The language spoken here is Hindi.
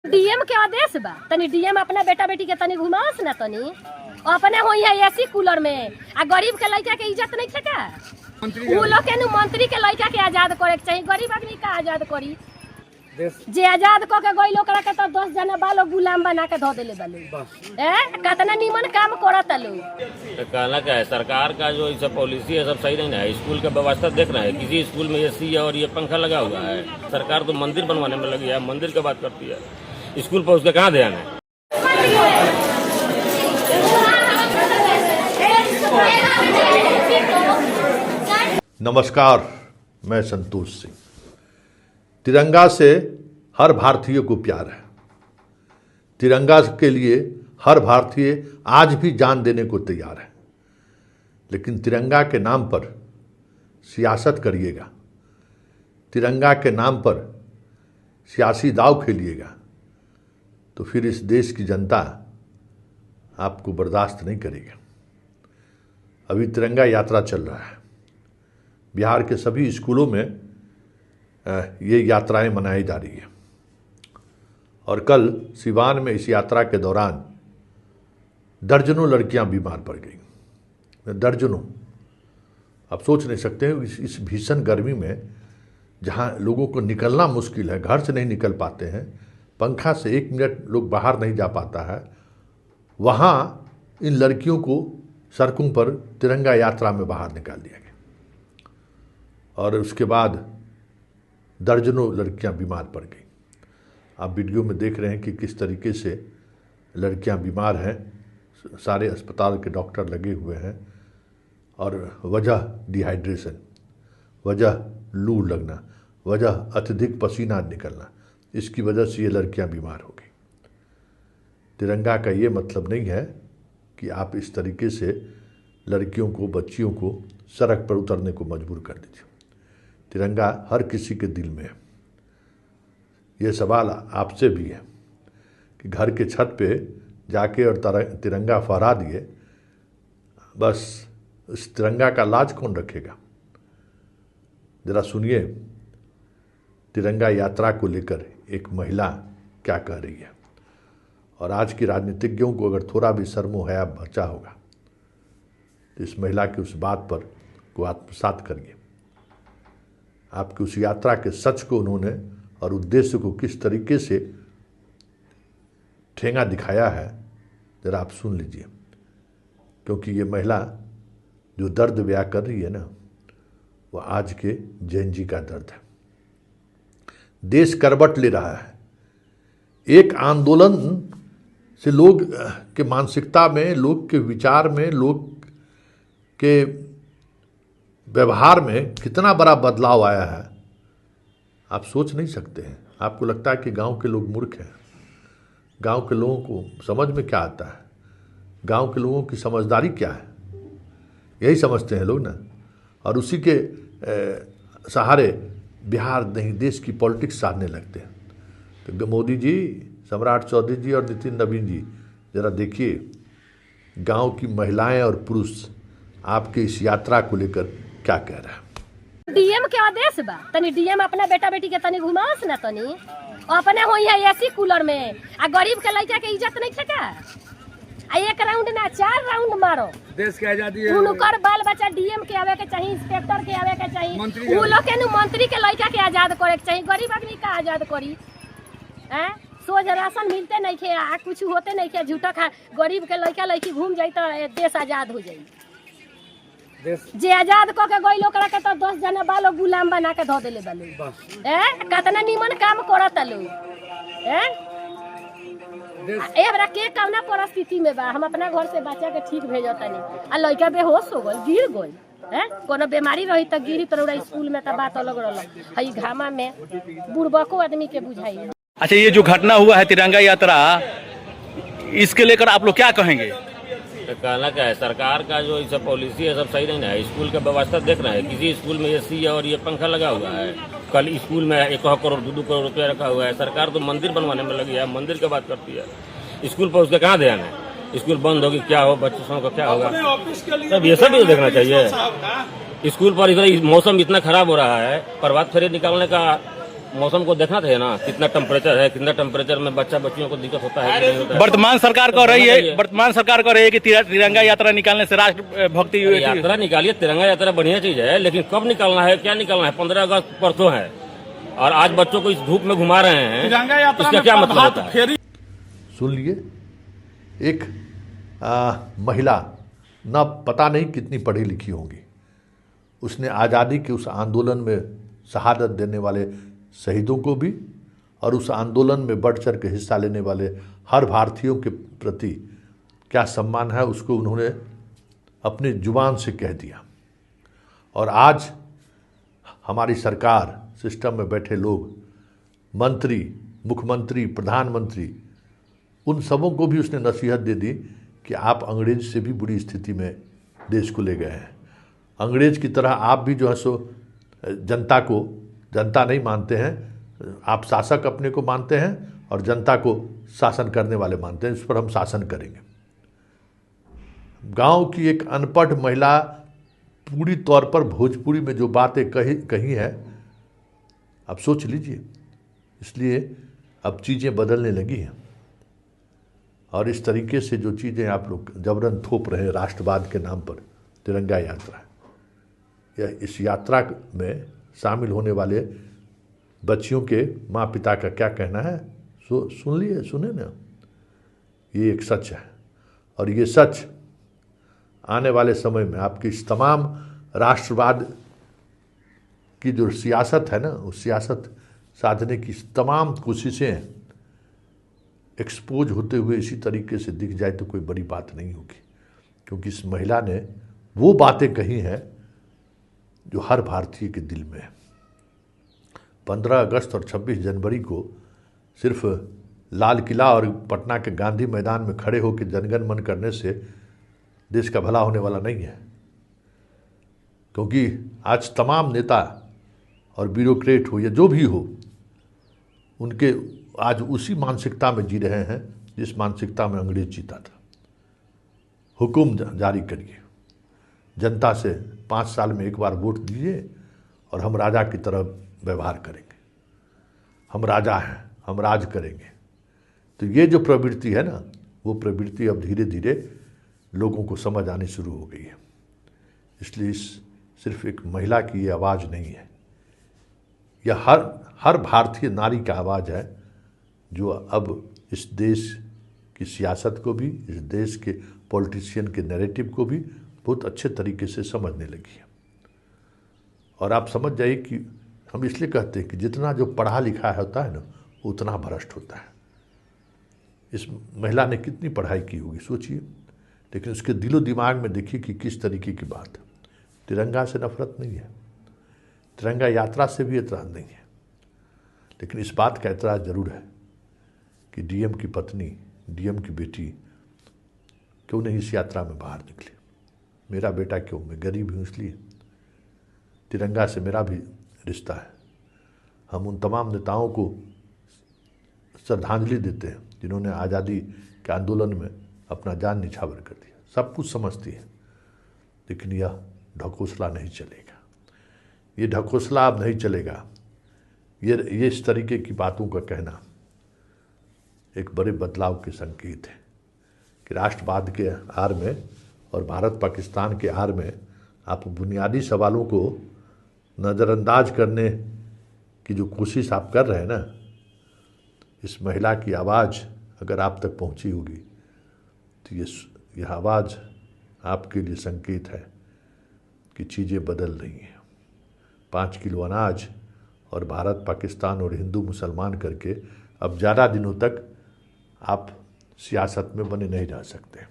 डीएम के आदेश बा तनी डीएम अपना बेटा बेटी के तनी घुमाओस ना तनी अपने होई है एसी कूलर में आ गरीब के लड़का के इज्जत नहीं थे का उ लोग के मंत्री के लड़का के आजाद करे के चाहिए गरीब आदमी का आजाद करी जे आजाद क के गई लोग के तो 10 जना बालो गुलाम बना के धो देले बालो कितना निमन काम करत लो। तो कहना क्या है, सरकार का जो सब पॉलिसी है सब सही नहीं है। स्कूल का व्यवस्था देख रहे हैं, किसी स्कूल में एसी और ये पंखा लगा हुआ है। सरकार तो मंदिर बनवाने में लगी है, मंदिर की बात करती है, स्कूल पर उसका कहाँ ध्यान है। नमस्कार, मैं संतोष सिंह। तिरंगा से हर भारतीय को प्यार है। तिरंगा के लिए हर भारतीय आज भी जान देने को तैयार है। लेकिन तिरंगा के नाम पर सियासत करिएगा, तिरंगा के नाम पर सियासी दांव खेलिएगा तो फिर इस देश की जनता आपको बर्दाश्त नहीं करेगी। अभी तिरंगा यात्रा चल रहा है। बिहार के सभी स्कूलों में ये यात्राएं मनाई जा रही है और कल सिवान में इस यात्रा के दौरान दर्जनों लड़कियां बीमार पड़ गईं। दर्जनों, आप सोच नहीं सकते हैं इस भीषण गर्मी में जहां लोगों को निकलना मुश्किल है, घर से नहीं निकल पाते हैं, पंखा से 1 मिनट लोग बाहर नहीं जा पाता है, वहाँ इन लड़कियों को सड़कों पर तिरंगा यात्रा में बाहर निकाल दिया गया और उसके बाद दर्जनों लड़कियां बीमार पड़ गई। आप वीडियो में देख रहे हैं कि किस तरीके से लड़कियां बीमार हैं। सारे अस्पताल के डॉक्टर लगे हुए हैं और वजह डिहाइड्रेशन, वजह लू लगना, वजह अत्यधिक पसीना निकलना, इसकी वजह से ये लड़कियां बीमार हो गई। तिरंगा का ये मतलब नहीं है कि आप इस तरीके से लड़कियों को, बच्चियों को सड़क पर उतरने को मजबूर कर दीजिए। तिरंगा हर किसी के दिल में है। ये सवाल आपसे भी है कि घर के छत पे जाके और तिरंगा फहरा दिए, बस इस तिरंगा का लाज कौन रखेगा। जरा सुनिए तिरंगा यात्रा को लेकर एक महिला क्या कह रही है। और आज के राजनीतिज्ञों को अगर थोड़ा भी शर्मो हया बचा होगा तो इस महिला की उस बात पर को आत्मसात करिए। आपकी उस यात्रा के सच को उन्होंने और उद्देश्य को किस तरीके से ठेंगा दिखाया है, जरा आप सुन लीजिए। क्योंकि ये महिला जो दर्द बयां कर रही है ना, वह आज के जैन जी का दर्द है। देश करवट ले रहा है। एक आंदोलन से लोग के मानसिकता में, लोग के विचार में, लोग के व्यवहार में कितना बड़ा बदलाव आया है, आप सोच नहीं सकते हैं। आपको लगता है कि गांव के लोग मूर्ख हैं। गांव के लोगों को समझ में क्या आता है, गांव के लोगों की समझदारी क्या है, यही समझते हैं लोग ना। और उसी के सहारे बिहार नहीं, देश की पॉलिटिक्स साधने लगते हैं। तो मोदी जी, सम्राट चौधरी जी और नितिन नवीन जी, जरा देखिए गांव की महिलाएं और पुरुष आपके इस यात्रा को लेकर क्या कह रहा है। डीएम के आदेश बा तनी डीएम अपना बेटा बेटी के तनी घुमाओस ना तनी अपने होई है एसी कूलर में आ गरीब के लड़का के इज्जत नहीं थे का आ 1 राउंड ना 4 राउंड मारो। देश की आजादी है। उनकर बाल बच्चा डीएम के आवे के चाहिए, इंस्पेक्टर के आवे के चाहिए, उ लोग के मंत्री के लड़का के आजाद करे के चाहिए। गरीब आदमी का आजाद करी हैं। सोच राशन मिलते नहीं थे, आ कुछ होते नहीं थे, झूठा खा गरीब के लड़का लड़की घूम जाई तो देश आजाद हो जाई। जे आजाद क के गई लोग के तो 10 जना बालो गुलाम बना के धो देले बालो कितना निमन काम करत लो। एबरा के कौना परिस्थिति में बा, हम अपना घर से बच्चा के ठीक भेजतनी आ लड़का बेहोश हो गई, गिर गई कोनो बीमारी रही तो गिरी तो स्कूल में तो बात अलग रहल। हई घामा में बुढ़बको आदमी के बुझाई। अच्छा, ये जो घटना हुआ है तिरंगा यात्रा, इसके लेकर आप लोग क्या कहेंगे। तो कहना क्या है, सरकार का जो सब पॉलिसी है सब सही नहीं है। स्कूल का व्यवस्था देख रहे हैं, किसी स्कूल में एसी और ये पंखा लगा हुआ है। कल स्कूल में 1 करोड़ 2 करोड़ रुपया रखा हुआ है। सरकार तो मंदिर बनवाने में लगी है, मंदिर की बात करती है, स्कूल पर उसका कहाँ ध्यान है। स्कूल बंद होगी क्या हो, बच्चों का क्या होगा, तब ये सब भी देखना चाहिए। स्कूल पर इधर मौसम इतना खराब हो रहा है, प्रभात फेरी निकालने का मौसम को देखना था ना, कितना टेम्परेचर है, कितना टेम्परेचर में बच्चियों को दिक्कत होता है कि नहीं होता है। वर्तमान सरकार कह रही है कि तिरंगा यात्रा निकालने से राष्ट्र भक्ति यात्रा निकालिए, तिरंगा यात्रा बढ़िया चीज है, लेकिन कब निकालना है, क्या निकालना है? 15 अगस्त परसों है और आज बच्चों को इस धूप में घुमा रहे हैं, इसका क्या मतलब होता है? सुन लिए, एक महिला न पता नहीं कितनी पढ़ी लिखी होंगी, उसने आज़ादी के उस आंदोलन में शहादत देने वाले शहीदों को भी और उस आंदोलन में बढ़ चढ़ के हिस्सा लेने वाले हर भारतीयों के प्रति क्या सम्मान है उसको उन्होंने अपनी जुबान से कह दिया। और आज हमारी सरकार, सिस्टम में बैठे लोग, मंत्री, मुख्यमंत्री, प्रधानमंत्री, उन सबों को भी उसने नसीहत दे दी कि आप अंग्रेज से भी बुरी स्थिति में देश को ले गए हैं। अंग्रेज की तरह आप भी जो है सो जनता नहीं मानते हैं, आप शासक अपने को मानते हैं और जनता को शासन करने वाले मानते हैं। इस पर हम शासन करेंगे। गांव की एक अनपढ़ महिला पूरी तौर पर भोजपुरी में जो बातें कही है, आप सोच लीजिए। इसलिए अब चीज़ें बदलने लगी हैं और इस तरीके से जो चीज़ें आप लोग जबरन थोप रहे हैं राष्ट्रवाद के नाम पर, तिरंगा यात्रा, या इस यात्रा में शामिल होने वाले बच्चियों के माँ पिता का क्या कहना है, सुन लिए, सुने ना। ये एक सच है और ये सच आने वाले समय में आपकी इस तमाम राष्ट्रवाद की जो सियासत है ना, उस सियासत साधने की तमाम कोशिशें एक्सपोज होते हुए इसी तरीके से दिख जाए तो कोई बड़ी बात नहीं होगी, क्योंकि इस महिला ने वो बातें कही हैं जो हर भारतीय के दिल में है। 15 अगस्त और 26 जनवरी को सिर्फ लाल किला और पटना के गांधी मैदान में खड़े होकर जनगण मन करने से देश का भला होने वाला नहीं है, क्योंकि आज तमाम नेता और ब्यूरोक्रेट हो या जो भी हो, उनके आज उसी मानसिकता में जी रहे हैं जिस मानसिकता में अंग्रेज जीता था। हुकुम जारी करिए, जनता से 5 साल में एक बार वोट दीजिए और हम राजा की तरह व्यवहार करेंगे, हम राजा हैं, हम राज करेंगे। तो ये जो प्रवृत्ति है ना, वो प्रवृत्ति अब धीरे धीरे लोगों को समझ आनी शुरू हो गई है। इसलिए सिर्फ एक महिला की ये आवाज़ नहीं है, यह हर भारतीय नारी का आवाज़ है जो अब इस देश की सियासत को भी, इस देश के पॉलिटिशियन के नैरेटिव को भी बहुत अच्छे तरीके से समझने लगी है। और आप समझ जाइए कि हम इसलिए कहते हैं कि जितना जो पढ़ा लिखा होता है ना, उतना भ्रष्ट होता है। इस महिला ने कितनी पढ़ाई की होगी सोचिए, लेकिन उसके दिलो दिमाग में देखिए कि किस तरीके की बात है। तिरंगा से नफरत नहीं है, तिरंगा यात्रा से भी एतराज़ नहीं है, लेकिन इस बात का एतराज़ जरूर है कि डीएम की पत्नी, डीएम की बेटी क्यों नहीं इस यात्रा में बाहर निकले। मेरा बेटा क्यों, मैं गरीब हूँ इसलिए। तिरंगा से मेरा भी रिश्ता है। हम उन तमाम नेताओं को श्रद्धांजलि देते हैं जिन्होंने आज़ादी के आंदोलन में अपना जान निछावर कर दिया। सब कुछ समझती है, लेकिन यह ढकोसला नहीं चलेगा, ये ढकोसला अब नहीं चलेगा। ये इस तरीके की बातों का कहना एक बड़े बदलाव के संकेत है कि राष्ट्रवाद के आड़ में और भारत पाकिस्तान के आड़ में आप बुनियादी सवालों को नज़रअंदाज करने की जो कोशिश आप कर रहे हैं ना, इस महिला की आवाज़ अगर आप तक पहुंची होगी तो यह आवाज़ आपके लिए संकेत है कि चीज़ें बदल रही हैं। 5 किलो अनाज और भारत पाकिस्तान और हिंदू मुसलमान करके अब ज़्यादा दिनों तक आप सियासत में बने नहीं रह सकते।